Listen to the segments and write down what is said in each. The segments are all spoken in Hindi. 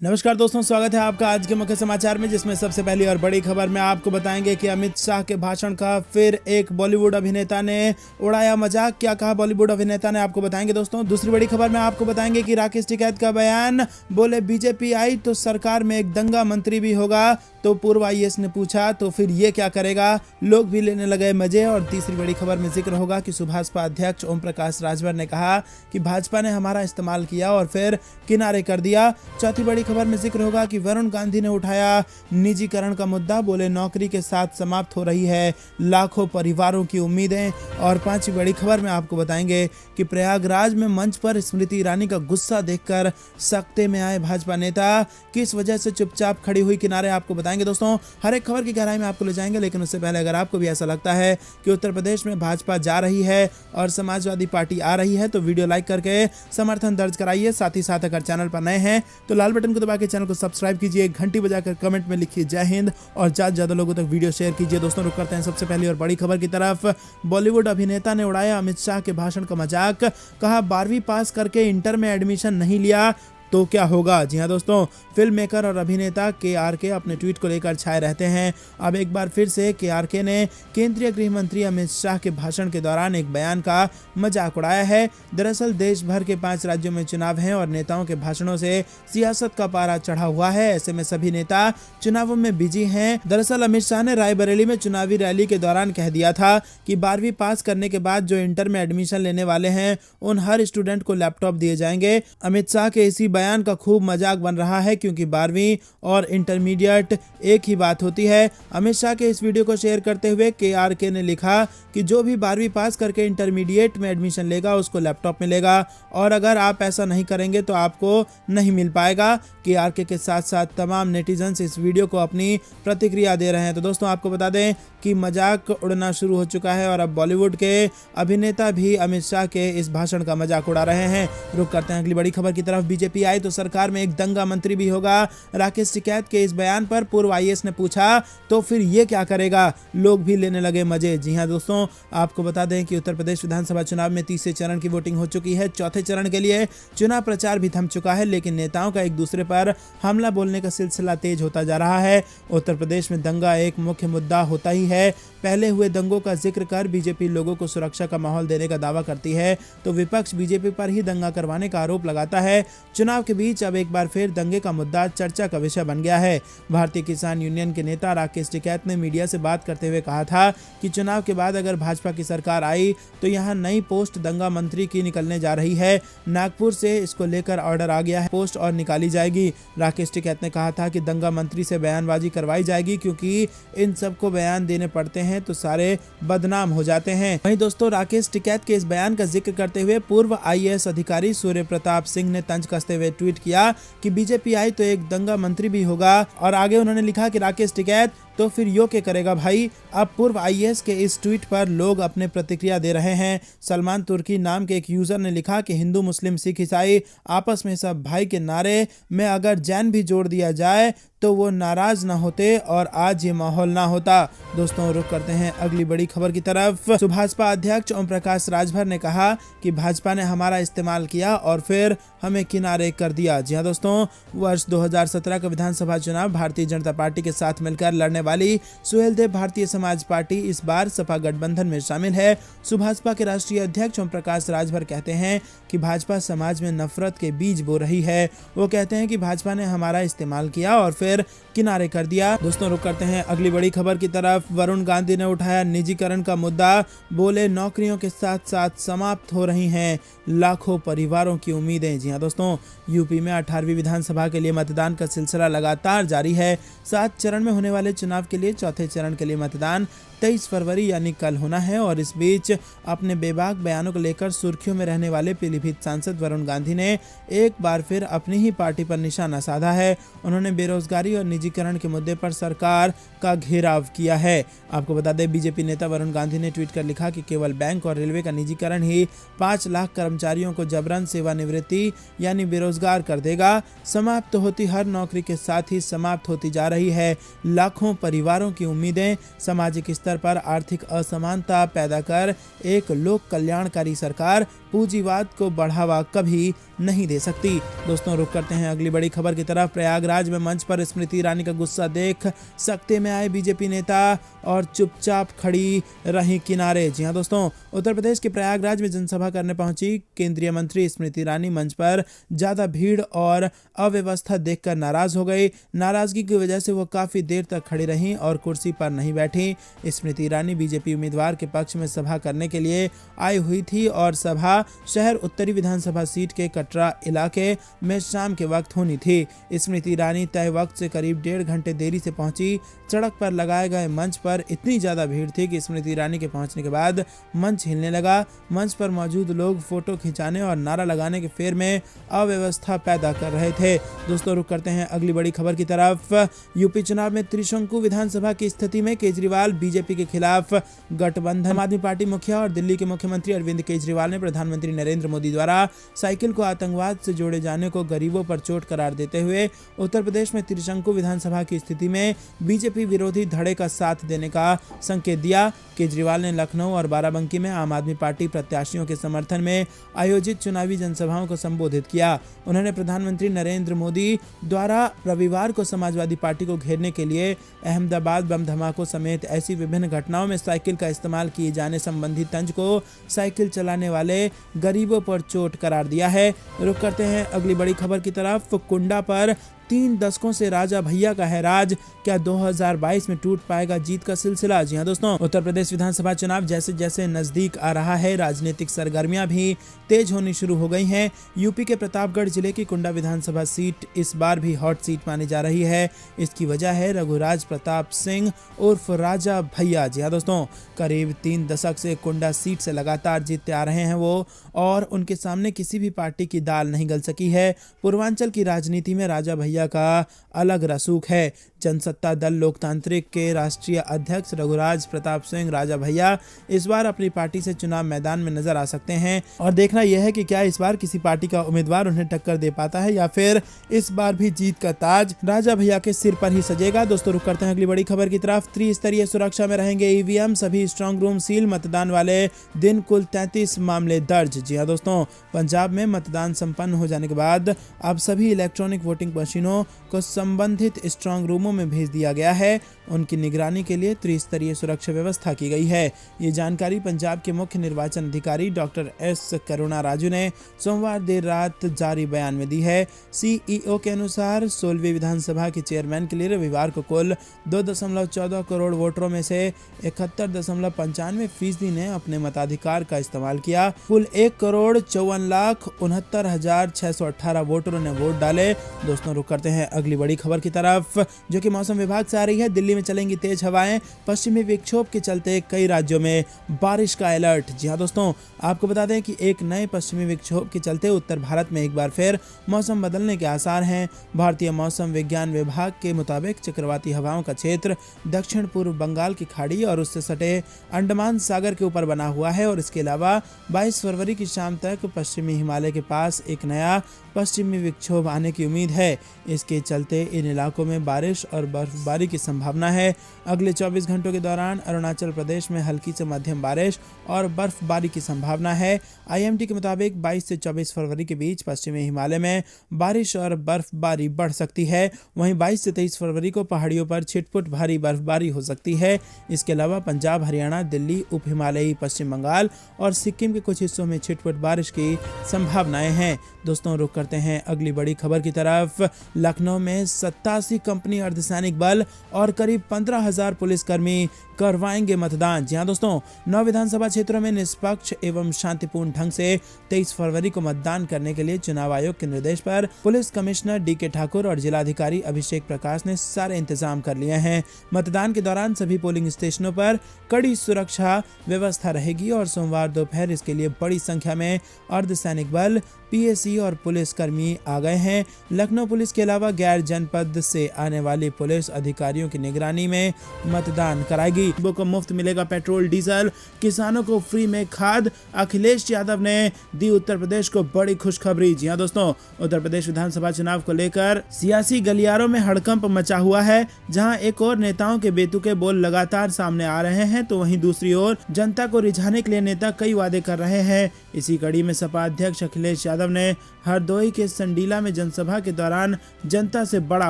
नमस्कार दोस्तों, स्वागत है आपका आज के मुख्य समाचार में, जिसमें सबसे पहली और बड़ी खबर में आपको बताएंगे कि अमित शाह के भाषण का फिर एक बॉलीवुड अभिनेता ने उड़ाया मजाक। क्या कहा बॉलीवुड अभिनेता ने, आपको बताएंगे दोस्तों। दूसरी बड़ी खबर में आपको बताएंगे कि राकेश टिकैत का बयान, बोले बीजेपी आई तो सरकार में एक दंगा मंत्री भी होगा। तो पूर्व आईएएस ने पूछा तो फिर ये क्या करेगा, लोग भी लेने लगे मजे। और तीसरी बड़ी खबर में जिक्र होगा कि सुभाषपा अध्यक्ष ओम प्रकाश राजभर ने कहा कि भाजपा ने हमारा इस्तेमाल किया और फिर किनारे कर दिया। चौथी बड़ी खबर में जिक्र होगा कि वरुण गांधी ने उठाया निजीकरण का मुद्दा, बोले नौकरी के साथ समाप्त हो रही है लाखों परिवारों की उम्मीदें। और पांचवी बड़ी खबर में आपको बताएंगे कि प्रयागराज में मंच पर स्मृति ईरानी का गुस्सा देखकर सख्ते में आए भाजपा नेता, किस वजह से चुपचाप खड़ी हुई किनारे, आपको बताएंगे दोस्तों। हर एक खबर की गहराई में आपको ले जाएंगे, लेकिन उससे पहले अगर आपको भी ऐसा लगता है कि उत्तर प्रदेश में भाजपा जा रही है और समाजवादी पार्टी आ रही है तो वीडियो लाइक करके समर्थन दर्ज कराइए। साथ ही साथ अगर चैनल पर नए हैं तो लाल बटन को दबा के चैनल को सब्सक्राइब कीजिए, घंटी बजाकर कमेंट में लिखिए जय हिंद और ज्यादा लोगों तक वीडियो शेयर कीजिए। दोस्तों रुक करते हैं सबसे पहली और बड़ी खबर की तरफ। बॉलीवुड अभिनेता ने उड़ाया अमित शाह के भाषण का मजाक, कहा 12वीं पास करके इंटर में एडमिशन नहीं लिया तो क्या होगा। जी हाँ दोस्तों, फिल्म मेकर और अभिनेता KRK अपने ट्वीट को लेकर छाए रहते हैं। अब एक बार फिर से KRK ने केंद्रीय गृह मंत्री अमित शाह के भाषण के दौरान एक बयान का मजाक उड़ाया है। दरअसल देश भर के 5 राज्यों में चुनाव हैं और नेताओं के भाषणों से सियासत का पारा चढ़ा हुआ है। ऐसे में सभी नेता चुनावों में बिजी हैं। दरअसल अमित शाह ने रायबरेली में चुनावी रैली के दौरान कह दिया था कि 12वीं पास करने के बाद जो इंटर में एडमिशन लेने वाले हैं उन हर स्टूडेंट को लैपटॉप दिए जाएंगे। अमित शाह के इसी बयान का खूब मजाक बन रहा है, क्योंकि 12वीं और इंटरमीडिएट एक ही बात होती है। अमित शाह के इस वीडियो को शेयर करते हुए KRK ने लिखा कि जो भी 12वीं पास करके इंटरमीडिएट में एडमिशन लेगा उसको लैपटॉप मिलेगा, और अगर आप ऐसा नहीं करेंगे तो आपको नहीं मिल पाएगा। KRK के साथ साथ तमाम नेटिजन्स इस वीडियो को अपनी प्रतिक्रिया दे रहे हैं। तो दोस्तों आपको बता दें कि मजाक उड़ना शुरू हो चुका है और अब बॉलीवुड के अभिनेता भी अमित शाह के इस भाषण का मजाक उड़ा रहे हैं। रुक करते हैं अगली बड़ी खबर की तरफ। बीजेपी आई तो सरकार में एक दंगा मंत्री भी होगा। राकेश टिकैत के इस बयान पर पूर्व आईएएस ने पूछा तो फिर ये क्या करेगा, लोग भी लेने लगे मजे। जी हाँ दोस्तों, आपको बता दें कि उत्तर प्रदेश विधानसभा चुनाव में तीसरे चरण की वोटिंग हो चुकी है। चौथे चरण के लिए चुनाव प्रचार भी थम चुका है, लेकिन नेताओं का एक दूसरे पर हमला बोलने का सिलसिला तेज होता जा रहा है। उत्तर प्रदेश में दंगा एक मुख्य मुद्दा होता ही है। पहले हुए दंगों का जिक्र कर बीजेपी लोगों को सुरक्षा का माहौल देने का दावा करती है तो विपक्ष बीजेपी पर ही दंगा करवाने का आरोप लगाता है। चुनाव के बीच अब एक बार फिर दंगे का मुद्दा चर्चा का विषय बन गया है। भारतीय किसान यूनियन के नेता राकेश टिकैत ने मीडिया से बात करते हुए कहा था कि चुनाव के बाद अगर भाजपा की सरकार आई तो यहां नई पोस्ट दंगा मंत्री की निकलने जा रही है। नागपुर से इसको लेकर ऑर्डर आ गया है, पोस्ट और निकाली जाएगी। राकेश टिकैत ने कहा था कि दंगा मंत्री से बयानबाजी करवाई जाएगी, क्योंकि इन सबको बयान देने पड़ते हैं तो सारे बदनाम हो जाते हैं। वहीं दोस्तों राकेश टिकैत के इस बयान का जिक्र करते हुए पूर्व IAS अधिकारी सूर्य प्रताप सिंह ने तंज कसते हुए ट्वीट किया कि बीजेपी आई तो एक दंगा मंत्री भी होगा, और आगे उन्होंने लिखा कि राकेश टिकैत तो फिर यो क्या करेगा भाई। अब पूर्व IAS के इस ट्वीट पर लोग अपने प्रतिक्रिया दे रहे हैं। सलमान तुर्की नाम के एक यूजर ने लिखा कि हिंदू मुस्लिम सिख ईसाई आपस में सब भाई के नारे में अगर जैन भी जोड़ दिया जाए तो वो नाराज ना होते और आज ये माहौल ना होता। दोस्तों रुक करते हैं अगली बड़ी खबर की तरफ। सुभाषपा अध्यक्ष ओम प्रकाश राजभर ने कहा कि भाजपा ने हमारा इस्तेमाल किया और फिर हमें किनारे कर दिया। जी हाँ दोस्तों, वर्ष 2017 का विधानसभा चुनाव भारतीय जनता पार्टी के साथ मिलकर लड़ने वाली सुहेलदेव भारतीय समाज पार्टी इस बार सपा गठबंधन में शामिल है। सुभाषपा के राष्ट्रीय अध्यक्ष ओम प्रकाश राजभर कहते हैं कि भाजपा समाज में नफरत के बीज बो रही है। वो कहते हैं कि भाजपा ने हमारा इस्तेमाल किया और फिर किनारे कर दिया। दोस्तों रुक करते हैं अगली बड़ी खबर की तरफ। वरुण गांधी ने उठाया निजीकरण का मुद्दा, बोले नौकरियों के साथ साथ समाप्त हो रही हैं लाखों परिवारों की उम्मीदें। जी हाँ दोस्तों, यूपी में 18वीं विधानसभा के लिए मतदान का सिलसिला लगातार जारी है। 7 चरण में होने वाले चुनाव के लिए चौथे चरण के लिए मतदान 23 फरवरी यानी कल होना है। और इस बीच अपने बेबाक बयानों को लेकर सुर्खियों में रहने वाले पीलीभीत सांसद वरुण गांधी ने एक बार फिर अपनी ही पार्टी पर निशाना साधा है। उन्होंने बेरोजगारी और निजीकरण के मुद्दे पर सरकार का घेराव किया है। आपको बता दें बीजेपी नेता वरुण गांधी ने ट्वीट कर लिखा कि केवल बैंक और रेलवे का निजीकरण ही 5 लाख कर्मचारियों को जबरन सेवानिवृत्ति यानी बेरोजगार कर देगा। समाप्त होती हर नौकरी के साथ ही समाप्त होती जा रही है लाखों परिवारों की उम्मीदें। सामाजिक स्तर पर आर्थिक असमानता पैदा कर एक लोक कल्याणकारी सरकार पूंजीवाद को बढ़ावा कभी नहीं दे सकती। दोस्तों रुक करते हैं अगली बड़ी खबर की तरफ। प्रयागराज में मंच पर स्मृति ईरानी का गुस्सा देख सकते में आए बीजेपी नेता और चुपचाप खड़ी रही किनारे। जी हां दोस्तों, उत्तर प्रदेश के प्रयागराज में जनसभा करने पहुंची केंद्रीय मंत्री स्मृति ईरानी मंच पर ज्यादा भीड़ और अव्यवस्था देखकर नाराज हो गई। नाराजगी की वजह से वो काफी देर तक खड़ी रहीं और कुर्सी पर नहीं बैठी। स्मृति ईरानी बीजेपी उम्मीदवार के पक्ष में सभा करने के लिए आई हुई थी और सभा शहर उत्तरी विधानसभा सीट के कटरा इलाके में शाम के वक्त होनी थी। स्मृति ईरानी तय वक्त से करीब 1.5 घंटे देरी से पहुंची। सड़क पर लगाए गए मंच पर इतनी ज्यादा भीड़ थी कि स्मृति ईरानी के पहुंचने के बाद मंच हिलने लगा। मंच पर मौजूद लोग फोटो खिंचाने और नारा लगाने के फेर में अव्यवस्था पैदा कर रहे थे। दोस्तों रुक करते हैं अगली बड़ी खबर की तरफ। यूपी चुनाव में त्रिशंकु विधानसभा की स्थिति में केजरीवाल बीजेपी के खिलाफ गठबंधन। आम आदमी पार्टी मुखिया और दिल्ली के मुख्यमंत्री अरविंद केजरीवाल ने प्रधानमंत्री नरेंद्र मोदी द्वारा साइकिल को आतंकवाद से जोड़े जाने को गरीबों पर चोट करार देते हुए उत्तर प्रदेश में त्रिशंकु विधानसभा की स्थिति में बीजेपी विरोधी धड़े का साथ देने का संकेत दिया। केजरीवाल ने लखनऊ और बाराबंकी में आम आदमी पार्टी प्रत्याशियों के समर्थन में आयोजित चुनावी जनसभाओं को संबोधित किया। उन्होंने प्रधानमंत्री नरेंद्र मोदी द्वारा रविवार को समाजवादी पार्टी को घेरने के लिए अहमदाबाद बम धमाकों समेत ऐसी विभिन्न घटनाओं में साइकिल का इस्तेमाल किए जाने संबंधी तंज को साइकिल चलाने वाले गरीबों पर चोट करार दिया है। रुक करते हैं अगली बड़ी खबर की तरफ। कुंडा पर 3 दशकों से राजा भैया का है राज, क्या 2022 में टूट पाएगा जीत का सिलसिला। जी हां दोस्तों, उत्तर प्रदेश विधानसभा चुनाव जैसे जैसे नजदीक आ रहा है, राजनीतिक सरगर्मियां भी तेज होनी शुरू हो गई हैं। यूपी के प्रतापगढ़ जिले की कुंडा विधानसभा सीट इस बार भी हॉट सीट मानी जा रही है। इसकी वजह है रघुराज प्रताप सिंह उर्फ राजा भैया। जी हां दोस्तों, करीब 3 दशक से कुंडा सीट से लगातार जीतते आ रहे हैं वो, और उनके सामने किसी भी पार्टी की दाल नहीं गल सकी है। पूर्वांचल की राजनीति में राजा भैया का अलग रसूख है। जनसत्ता दल लोकतांत्रिक के राष्ट्रीय अध्यक्ष रघुराज प्रताप सिंह राजा भैया इस बार अपनी पार्टी से चुनाव मैदान में नजर आ सकते हैं, और देखना यह है कि क्या इस बार किसी पार्टी का उम्मीदवार उन्हें टक्कर दे पाता है या फिर इस बार भी जीत का ताज राजा भैया के सिर पर ही सजेगा। दोस्तों रुक करते हैं अगली बड़ी खबर की तरफ। त्रिस्तरीय सुरक्षा में रहेंगे ईवीएम, सभी स्ट्रांग रूम सील, मतदान वाले दिन कुल 33 मामले दर्ज। जी हाँ दोस्तों, पंजाब में मतदान संपन्न हो जाने के बाद अब सभी इलेक्ट्रॉनिक वोटिंग मशीनों को संबंधित स्ट्रांग रूमों में भेज दिया गया है। उनकी निगरानी के लिए त्रिस्तरीय सुरक्षा व्यवस्था की गई है। ये जानकारी पंजाब के मुख्य निर्वाचन अधिकारी डॉक्टर एस करुणा राजू ने सोमवार देर रात जारी बयान में दी है। सीईओ के अनुसार 16वीं विधानसभा के चेयरमैन के लिए रविवार को कुल 2.14 करोड़ वोटरों में से 71.95% ने अपने मताधिकार का इस्तेमाल किया। कुल 1,54,69,618 वोटरों ने वोट डाले। दोस्तों रुक करते हैं अगली बड़ी खबर की तरफ, जो कि मौसम विभाग से आ रही है। दिल्ली में चलेंगी तेज हवाएं, पश्चिमी विक्षोभ के चलते कई राज्यों में बारिश का अलर्ट। जी हां दोस्तों, आपको बता दें कि एक नए पश्चिमी विक्षोभ के चलते उत्तर भारत में एक बार फिर मौसम बदलने के आसार हैं। भारतीय मौसम विज्ञान विभाग के मुताबिक चक्रवाती हवाओं का क्षेत्र दक्षिण पूर्व बंगाल की खाड़ी और उससे सटे अंडमान सागर के ऊपर बना हुआ है, और इसके अलावा 22 फरवरी की शाम तक पश्चिमी हिमालय के पास एक नया पश्चिमी विक्षोभ आने की उम्मीद है। इसके चलते इन इलाकों में बारिश और बर्फबारी की संभावना है। अगले 24 घंटों के दौरान अरुणाचल प्रदेश में हल्की से मध्यम बारिश और बर्फबारी की संभावना है। आईएमडी के मुताबिक 22 से 24 फरवरी के बीच पश्चिमी हिमालय में बारिश और बर्फबारी बढ़ सकती है। वहीं 22 से 23 फरवरी को पहाड़ियों पर छिटपुट भारी बर्फबारी हो सकती है। इसके अलावा पंजाब, हरियाणा, दिल्ली, उप हिमालयी पश्चिम बंगाल और सिक्किम के कुछ हिस्सों में छिटपुट बारिश की संभावनाएं हैं। दोस्तों रुक करते हैं अगली बड़ी खबर की तरफ। लखनऊ में 87 कंपनी अर्धसैनिक बल और करीब 15,000 पुलिसकर्मी करवाएंगे मतदान। जी हां दोस्तों, 9 विधानसभा क्षेत्रों में निष्पक्ष एवं शांतिपूर्ण ढंग से 23 फरवरी को मतदान करने के लिए चुनाव आयोग के निर्देश पर पुलिस कमिश्नर डीके ठाकुर और जिलाधिकारी अभिषेक प्रकाश ने सारे इंतजाम कर लिए हैं। मतदान के दौरान सभी पोलिंग स्टेशनों पर कड़ी सुरक्षा व्यवस्था रहेगी और सोमवार दोपहर इसके लिए बड़ी संख्या में अर्धसैनिक बल, पीएसी और पुलिस पुलिसकर्मी आ गए हैं। लखनऊ पुलिस के अलावा गैर जनपद से आने वाली पुलिस अधिकारियों की निगरानी में मतदान कराएगी। लोगों को मुफ्त मिलेगा पेट्रोल डीजल, किसानों को फ्री में खाद। अखिलेश यादव ने दी उत्तर प्रदेश को बड़ी खुशखबरी। जी हां दोस्तों, उत्तर प्रदेश विधानसभा चुनाव को लेकर सियासी गलियारों में हड़कंप मचा हुआ है। जहां एक और नेताओं के बेतुके बोल लगातार सामने आ रहे हैं, तो वहीं दूसरी ओर जनता को रिझाने के लिए नेता कई वादे कर रहे हैं। इसी कड़ी में सपा अध्यक्ष अखिलेश यादव ने हरदोई के संडीला में जनसभा के दौरान जनता से बड़ा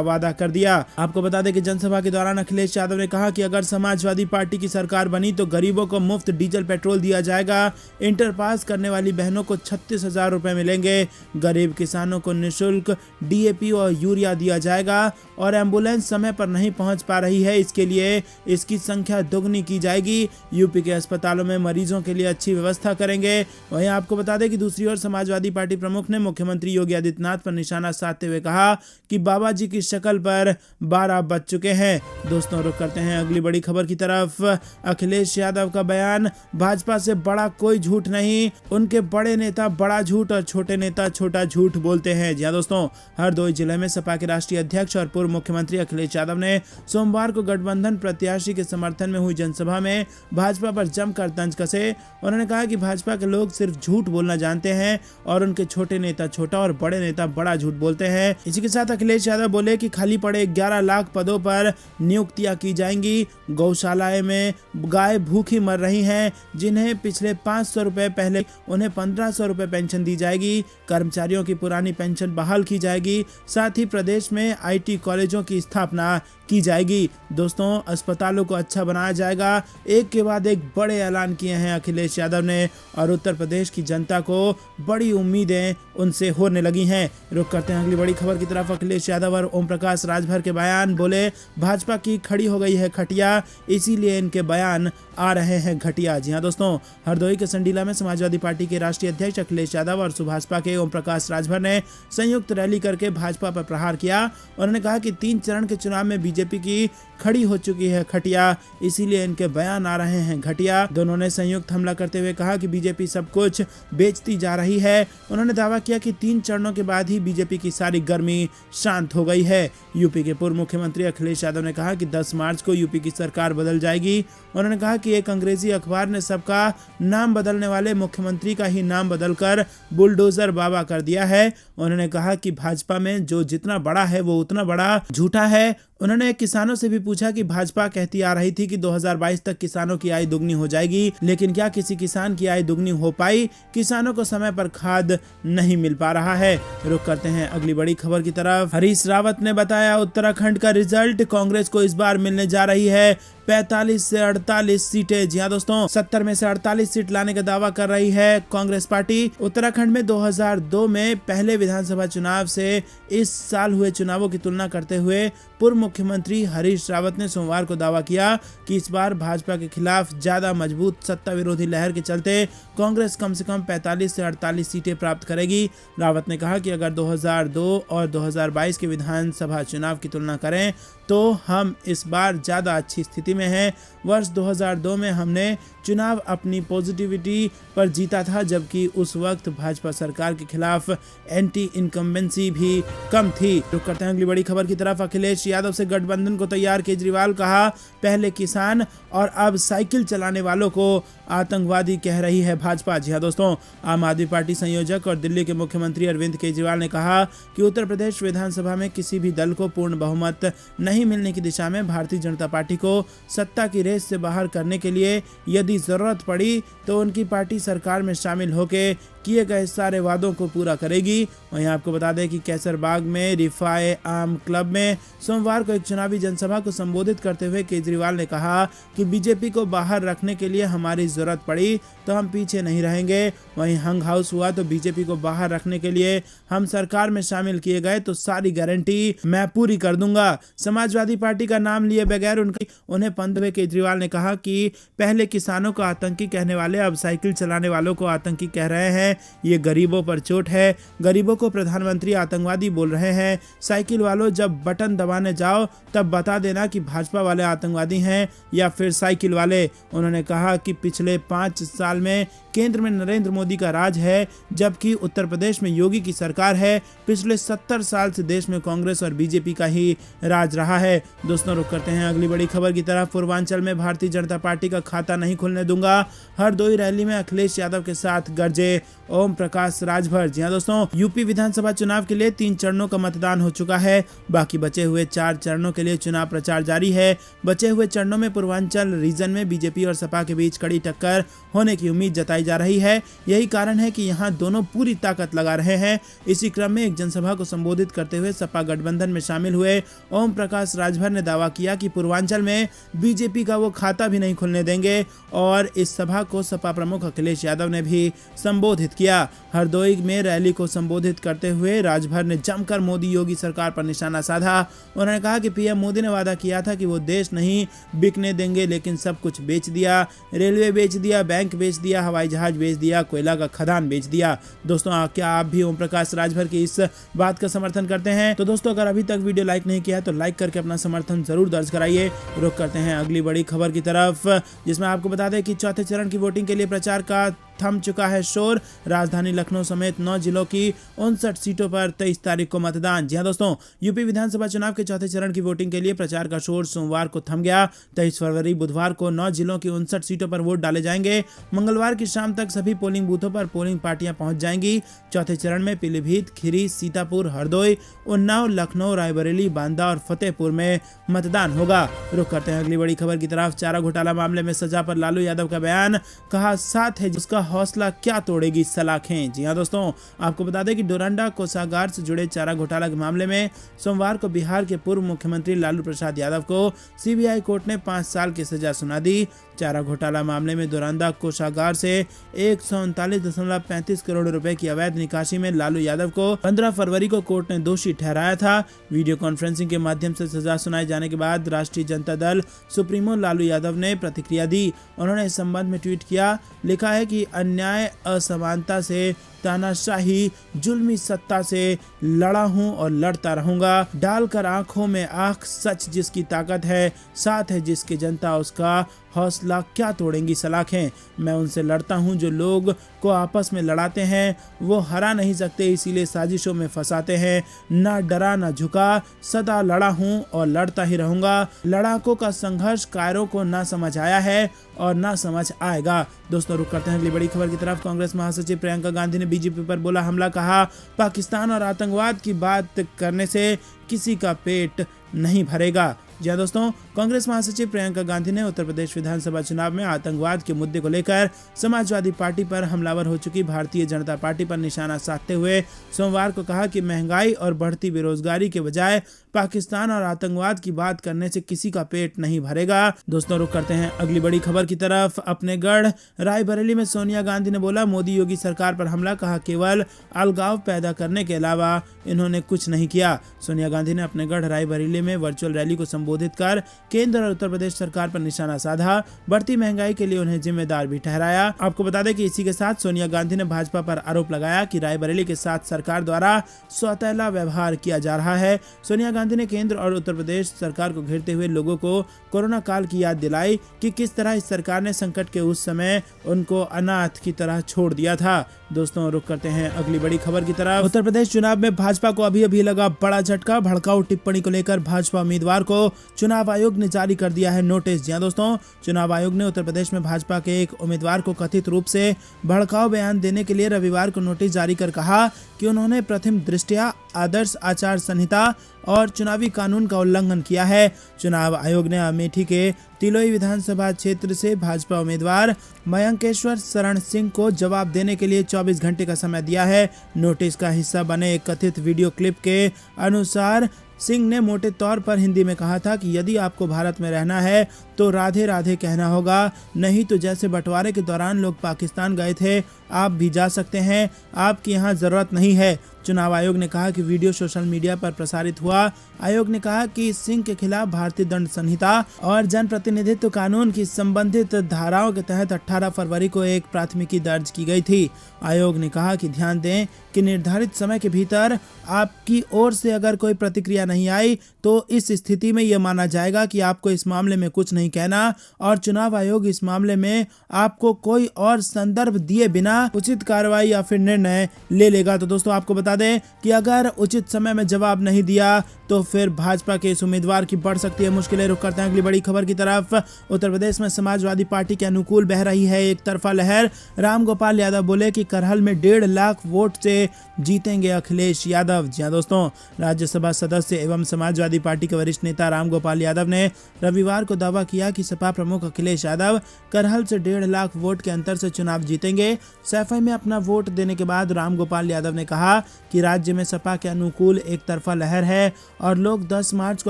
वादा कर दिया। आपको बता दें कि जनसभा के दौरान अखिलेश यादव ने कहा कि अगर समाजवादी पार्टी की सरकार बनी तो गरीबों को मुफ्त डीजल पेट्रोल दिया जाएगा, इंटर पास करने वाली बहनों को 36,000 रुपए मिलेंगे, गरीब किसानों को निःशुल्क डीएपी और यूरिया दिया जाएगा और एम्बुलेंस समय पर नहीं पहुंच पा रही है, इसके लिए इसकी संख्या दोगुनी की जाएगी। यूपी के अस्पतालों में मरीजों के लिए अच्छी व्यवस्था करेंगे। वहीं आपको बता दें कि दूसरी ओर समाजवादी पार्टी प्रमुख ने मुख्यमंत्री योगी आदित्यनाथ पर निशाना साधते हुए कहा कि बाबा जी की शक्ल पर 12 बज चुके हैं। दोस्तों, रुक करते हैं अगली बड़ी खबर की तरफ। अखिलेश यादव का बयान, भाजपा से बड़ा कोई झूठ नहीं, उनके बड़े नेता बड़ा झूठ और छोटे नेता छोटा झूठ बोलते हैं। जी हां दोस्तों, हरदोई जिले में सपा के राष्ट्रीय अध्यक्ष और पूर्व मुख्यमंत्री अखिलेश यादव ने सोमवार को गठबंधन प्रत्याशी के समर्थन में हुई जनसभा में भाजपा पर जमकर तंज कसे। उन्होंने कहा कि भाजपा के लोग सिर्फ झूठ बोलना जानते हैं और उनके छोटे नेता छोटा और बड़े नेता बड़ा झूठ बोलते हैं। इसी के साथ अखिलेश यादव बोले कि खाली पड़े 11 लाख पदों पर नियुक्तियां की जाएंगी। गौशालाएं में गाय भूखी मर रही हैं, जिन्हें पिछले 500 रुपए पहले उन्हें 1500 रुपए पेंशन दी जाएगी। कर्मचारियों की पुरानी पेंशन बहाल की जाएगी। साथ ही प्रदेश में आईटी कॉलेजों की स्थापना की जाएगी। दोस्तों, अस्पतालों को अच्छा बनाया जाएगा। एक के बाद एक बड़े ऐलान किए हैं अखिलेश यादव ने और उत्तर प्रदेश की जनता को बड़ी उम्मीदें उनसे होने लगी हैं। रुक करते हैं अगली बड़ी खबर की तरफ। अखिलेश यादव और ओम प्रकाश राजभर के बयान, बोले भाजपा की खड़ी हो गई है खटिया, इसीलिए इनके बयान आ रहे हैं घटिया। जी हां दोस्तों, हरदोई के संडीला में समाजवादी पार्टी के राष्ट्रीय अध्यक्ष अखिलेश यादव और सुभाषपा के ओम प्रकाश राजभर ने संयुक्त रैली करके भाजपा पर प्रहार किया। उन्होंने कहा कि 3 चरण के चुनाव में बीजेपी की खड़ी हो चुकी है खटिया, इसीलिए इनके बयान आ रहे हैं घटिया। दोनों ने संयुक्त हमला करते हुए कहा कि बीजेपी सब कुछ बेचती जा रही है। उन्होंने दावा किया कि 3 चरणों के बाद ही बीजेपी की सारी गर्मी शांत हो गई है। यूपी के पूर्व मुख्यमंत्री अखिलेश यादव ने कहा कि 10 मार्च को यूपी की सरकार बदल जाएगी। उन्होंने कहा कि एक अंग्रेजी अखबार ने सबका नाम बदलने वाले मुख्यमंत्री का ही नाम बदलकर बुलडोजर बाबा कर दिया है। उन्होंने कहा कि भाजपा में जो जितना बड़ा है वो उतना बड़ा झूठा है। उन्होंने किसानों से भी पूछा कि भाजपा कहती आ रही थी कि 2022 तक किसानों की आय दुगनी हो जाएगी, लेकिन क्या किसी किसान की आय दुगनी हो पाई? किसानों को समय पर खाद नहीं मिल पा रहा है। रुक करते हैं अगली बड़ी खबर की तरफ। हरीश रावत ने बताया उत्तराखंड का रिजल्ट, कांग्रेस को इस बार मिलने जा रही है 45 से 48 सीटें। जी हां दोस्तों, 70 में से 48 सीट लाने का दावा कर रही है कांग्रेस पार्टी। उत्तराखंड में 2002 में पहले विधानसभा चुनाव से इस साल हुए चुनावों की तुलना करते हुए पूर्व मुख्यमंत्री हरीश रावत ने सोमवार को दावा किया कि इस बार भाजपा के खिलाफ ज्यादा मजबूत सत्ता विरोधी लहर के चलते कांग्रेस कम से कम 45 से 48 सीटें प्राप्त करेगी। रावत ने कहा कि अगर 2002 और 2022 के विधानसभा चुनाव की तुलना करें तो हम इस बार ज्यादा अच्छी स्थिति में हैं। वर्ष 2002 में हमने चुनाव अपनी पॉजिटिविटी पर जीता था, जबकि उस वक्त भाजपा सरकार के खिलाफ एंटी इनकम्बेंसी भी कम थी। रुक करते हैं अगली बड़ी खबर की तरफ। अखिलेश यादव से गठबंधन को तैयार केजरीवाल, कहा पहले किसान और अब साइकिल चलाने वालों को आतंकवादी कह रही है भाजपा। जी हां दोस्तों, आम आदमी पार्टी संयोजक और दिल्ली के मुख्यमंत्री अरविंद केजरीवाल ने कहा कि उत्तर प्रदेश विधानसभा में किसी भी दल को पूर्ण बहुमत नहीं मिलने की दिशा में भारतीय जनता पार्टी को सत्ता की रेस से बाहर करने के लिए यदि जरूरत पड़ी तो उनकी पार्टी सरकार में शामिल होकर किए गए सारे वादों को पूरा करेगी। वहीं आपको बता दें कि कैसरबाग में रिफाए आम क्लब में सोमवार को एक चुनावी जनसभा को संबोधित करते हुए केजरीवाल ने कहा कि बीजेपी को बाहर रखने के लिए हमारी जरूरत पड़ी तो हम पीछे नहीं रहेंगे। वहीं हंग हाउस हुआ तो बीजेपी को बाहर रखने के लिए हम सरकार में शामिल किए गए तो सारी गारंटी मैं पूरी कर दूंगा। समाजवादी पार्टी का नाम लिए बगैर उन्हें पंथ हुए केजरीवाल ने कहा कि पहले किसानों को आतंकी कहने वाले अब साइकिल चलाने वालों को आतंकी कह रहे हैं। हैं, ये गरीबों पर चोट है। गरीबों को प्रधानमंत्री आतंकवादी बोल रहे हैं। साइकिल वालों, जब बटन दबाने जाओ तब बता देना कि भाजपा वाले आतंकवादी हैं या फिर साइकिल वाले। उन्होंने कहा कि पिछले 5 साल में केंद्र में नरेंद्र मोदी का राज है, जबकि उत्तर प्रदेश में योगी की सरकार है। पिछले 70 साल से देश में कांग्रेस और बीजेपी का ही राज रहा है। दोस्तों, रुक करते हैं अगली बड़ी खबर की तरफ। पूर्वांचल में भारतीय जनता पार्टी का खाता नहीं खुलने दूंगा। हरदोई रैली में अखिलेश यादव के साथ गरजे ओम प्रकाश राजभर। जी हां दोस्तों, यूपी विधानसभा चुनाव के लिए 3 चरणों का मतदान हो चुका है। बाकी बचे हुए 4 चरणों के लिए चुनाव प्रचार जारी है। बचे हुए चरणों में पूर्वांचल रीजन में बीजेपी और सपा के बीच कड़ी टक्कर होने की उम्मीद जताई जा रही है। यही कारण है कि यहां दोनों पूरी ताकत लगा रहे हैं। इसी क्रम में एक जनसभा को संबोधित करते हुए सपा गठबंधन में शामिल हुए ओम प्रकाश राजभर ने दावा किया कि पूर्वांचल में बीजेपी का वो खाता भी नहीं खुलने देंगे और इस सभा को सपा प्रमुख अखिलेश यादव ने भी संबोधित किया। हरदोई में रैली को संबोधित करते हुए राजभर ने जमकर मोदी योगी सरकार पर निशाना साधा। उन्होंने कहा कि पीएम मोदी ने वादा किया था कि वो देश नहीं बिकने देंगे, लेकिन सब कुछ बेच दिया। रेलवे बेच दिया, बैंक बेच दिया, हवाई जहाज बेच दिया, कोयला का खदान बेच दिया। दोस्तों, क्या आप भी ओम प्रकाश राजभर की इस बात का समर्थन करते हैं? तो दोस्तों, अगर अभी तक वीडियो लाइक नहीं किया है तो लाइक करके अपना समर्थन जरूर दर्ज कराइए। रुक करते हैं अगली बड़ी खबर की तरफ, जिसमें आपको बता दें कि चौथे चरण की वोटिंग के लिए प्रचार का थम चुका है शोर। राजधानी लखनऊ समेत 9 जिलों की 59 सीटों पर 23 तारीख को मतदान। जी हां दोस्तों, यूपी विधानसभा चुनाव के चौथे चरण की वोटिंग के लिए प्रचार का शोर सोमवार को थम गया। 23 फरवरी बुधवार को 9 जिलों की 59 सीटों पर वोट डाले जाएंगे। मंगलवार की शाम तक सभी पोलिंग बूथों पर पोलिंग पार्टियां पहुंच जाएंगी। चौथे चरण में पीलीभीत, खीरी, सीतापुर, हरदोई, उन्नाव, लखनऊ, रायबरेली, बांदा और फतेहपुर में मतदान होगा। रुक करते हैं अगली बड़ी खबर की तरफ। चारा घोटाला मामले में सजा पर लालू यादव का बयान, कहा साथ है जिसका हौसला क्या तोड़ेगी सलाखें। जी हां दोस्तों, आपको बता दें कि डोरंडा कोषागार से जुड़े चारा घोटाला के मामले में सोमवार को बिहार के पूर्व मुख्यमंत्री लालू प्रसाद यादव को सीबीआई कोर्ट ने 5 साल की सजा सुना दी। चारा घोटाला मामले में डोरंडा कोषागार से 139.35 करोड़ रुपए की अवैध निकासी में लालू यादव को 15 फरवरी को कोर्ट ने दोषी ठहराया था। वीडियो कॉन्फ्रेंसिंग के माध्यम से सजा सुनाए जाने के बाद राष्ट्रीय जनता दल सुप्रीमो लालू यादव ने प्रतिक्रिया दी। उन्होंने इस संबंध में ट्वीट किया, लिखा है कि अन्याय, असमानता से, तानाशाही, जुल्मी सत्ता से लड़ा हूं और लड़ता रहूंगा। डालकर आंखों में आंख, सच जिसकी ताकत है, साथ है जिसकी जनता, उसका हौसला क्या तोड़ेंगी सलाखें। मैं उनसे लड़ता हूं जो लोग को आपस में लड़ाते हैं, वो हरा नहीं सकते, इसीलिए साजिशों में फंसाते हैं। ना डरा ना झुका, सदा लड़ा हूं और लड़ता ही रहूंगा। लड़ाकों का संघर्ष कायरों को ना समझ आया है और ना समझ आएगा। दोस्तों, रुक करते हैं अगली बड़ी खबर की तरफ। कांग्रेस महासचिव प्रियंका गांधी ने बीजेपी पर बोला हमला, कहा पाकिस्तान और आतंकवाद की बात करने से किसी का पेट नहीं भरेगा। जी हां दोस्तों, कांग्रेस महासचिव प्रियंका गांधी ने उत्तर प्रदेश विधानसभा चुनाव में आतंकवाद के मुद्दे को लेकर समाजवादी पार्टी पर हमलावर हो चुकी भारतीय जनता पार्टी पर निशाना साधते हुए सोमवार को कहा कि महंगाई और बढ़ती बेरोजगारी के बजाय पाकिस्तान और आतंकवाद की बात करने से किसी का पेट नहीं भरेगा। दोस्तों, रुक करते हैं अगली बड़ी खबर की तरफ। अपने गढ़ रायबरेली में सोनिया गांधी ने बोला मोदी योगी सरकार पर हमला, कहा केवल अलगाव पैदा करने के अलावा इन्होंने कुछ नहीं किया। सोनिया गांधी ने अपने गढ़ रायबरेली में वर्चुअल रैली को संबोधित कर केंद्र और उत्तर प्रदेश सरकार पर निशाना साधा। बढ़ती महंगाई के लिए उन्हें जिम्मेदार भी ठहराया। आपको बता दें कि इसी के साथ सोनिया गांधी ने भाजपा पर आरोप लगाया कि रायबरेली के साथ सरकार द्वारा सौतेला व्यवहार किया जा रहा है। सोनिया गांधी ने केंद्र और उत्तर प्रदेश सरकार को घेरते हुए लोगों को कोरोना काल की याद दिलाई कि किस तरह इस सरकार ने संकट के उस समय उनको अनाथ की तरह छोड़ दिया था। दोस्तों, रुक करते हैं अगली बड़ी खबर की तरफ। उत्तर प्रदेश चुनाव में भाजपा को अभी लगा बड़ा झटका। भड़काऊ टिप्पणी को लेकर भाजपा उम्मीदवार को चुनाव आयोग ने जारी कर दिया है नोटिस। जी हां दोस्तों, चुनाव आयोग ने उत्तर प्रदेश में भाजपा के एक उम्मीदवार को कथित रूप से भड़काऊ बयान देने के लिए रविवार को नोटिस जारी कर कहा कि उन्होंने प्रथम दृष्टया आदर्श आचार संहिता और चुनावी कानून का उल्लंघन किया है। चुनाव आयोग ने अमेठी के तिलोई विधानसभा क्षेत्र से भाजपा उम्मीदवार मयंकेश्वर शरण सिंह को जवाब देने के लिए 24 घंटे का समय दिया है। नोटिस का हिस्सा बने एक कथित वीडियो क्लिप के अनुसार सिंह ने मोटे तौर पर हिंदी में कहा था कि यदि आपको भारत में रहना है तो राधे राधे कहना होगा, नहीं तो जैसे बंटवारे के दौरान लोग पाकिस्तान गए थे आप भी जा सकते हैं, आपकी यहाँ जरूरत नहीं है। चुनाव आयोग ने कहा कि वीडियो सोशल मीडिया पर प्रसारित हुआ। आयोग ने कहा कि सिंह के खिलाफ भारतीय दंड संहिता और जनप्रतिनिधित्व कानून की संबंधित धाराओं के तहत 18 फरवरी को एक प्राथमिकी दर्ज की गई थी। आयोग ने कहा कि ध्यान दें कि निर्धारित समय के भीतर आपकी ओर से अगर कोई प्रतिक्रिया नहीं आई तो इस स्थिति में यह माना जाएगा कि आपको इस मामले में कुछ नहीं कहना और चुनाव आयोग इस मामले में आपको कोई और संदर्भ दिए बिना उचित कार्रवाई या फिर निर्णय ले लेगा। तो दोस्तों आपको बता दें कि अगर उचित समय में जवाब नहीं दिया तो फिर भाजपा के इस उम्मीदवार की बढ़ सकती है मुश्किलें। रुक करते हैं अगली बड़ी खबर की तरफ। उत्तर प्रदेश में समाजवादी पार्टी के अनुकूल बह रही है एक तरफा लहर। रामगोपाल यादव बोले कि करहल में 1.5 लाख वोट से जीतेंगे अखिलेश यादव। जी हां दोस्तों, राज्यसभा सदस्य एवं समाजवादी पार्टी के वरिष्ठ नेता रामगोपाल यादव ने रविवार को दावा किया कि सपा प्रमुख अखिलेश यादव करहल से 1.5 लाख वोट के अंतर से चुनाव जीतेंगे। सैफई में अपना वोट देने के बाद रामगोपाल यादव ने कहा कि राज्य में सपा के अनुकूल एक तरफा लहर है और लोग 10 मार्च को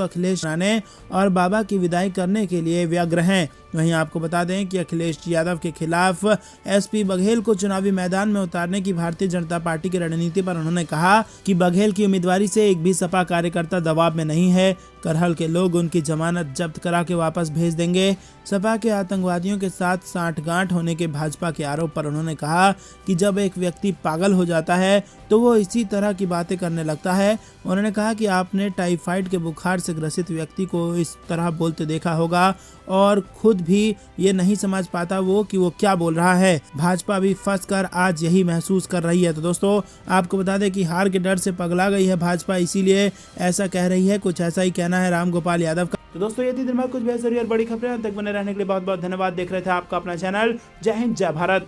अखिलेश आने और बाबा की विदाई करने के लिए व्यग्र हैं। वहीं आपको बता दें कि अखिलेश यादव के खिलाफ एसपी बघेल को चुनावी मैदान में उतारने की भारतीय जनता पार्टी की रणनीति पर उन्होंने कहा कि बघेल की उम्मीदवारी से एक भी सपा कार्यकर्ता दबाव में नहीं है। करहल के लोग उनकी जमानत जब्त करा के वापस भेज देंगे। सपा के आतंकवादियों के साथ सांठगांठ होने के भाजपा के आरोप पर उन्होंने कहा कि जब एक व्यक्ति पागल हो जाता है तो वो इसी तरह की बातें करने लगता है। उन्होंने कहा कि आपने टाइफाइड के बुखार से ग्रसित व्यक्ति को इस तरह बोलते देखा होगा और खुद भी ये नहीं समझ पाता वो कि वो क्या बोल रहा है। भाजपा भी फंस कर आज यही महसूस कर रही है। तो दोस्तों आपको बता दें कि हार के डर से पगला गई है भाजपा, इसीलिए ऐसा कह रही है। कुछ ऐसा ही कहना है रामगोपाल यादव का। तो दोस्तों ये थी दिन भर कुछ बेहतरीन और बड़ी खबरें। तक बने रहने के लिए बहुत बहुत धन्यवाद। देख रहे थे आपका अपना चैनल। जय हिंद, जय भारत।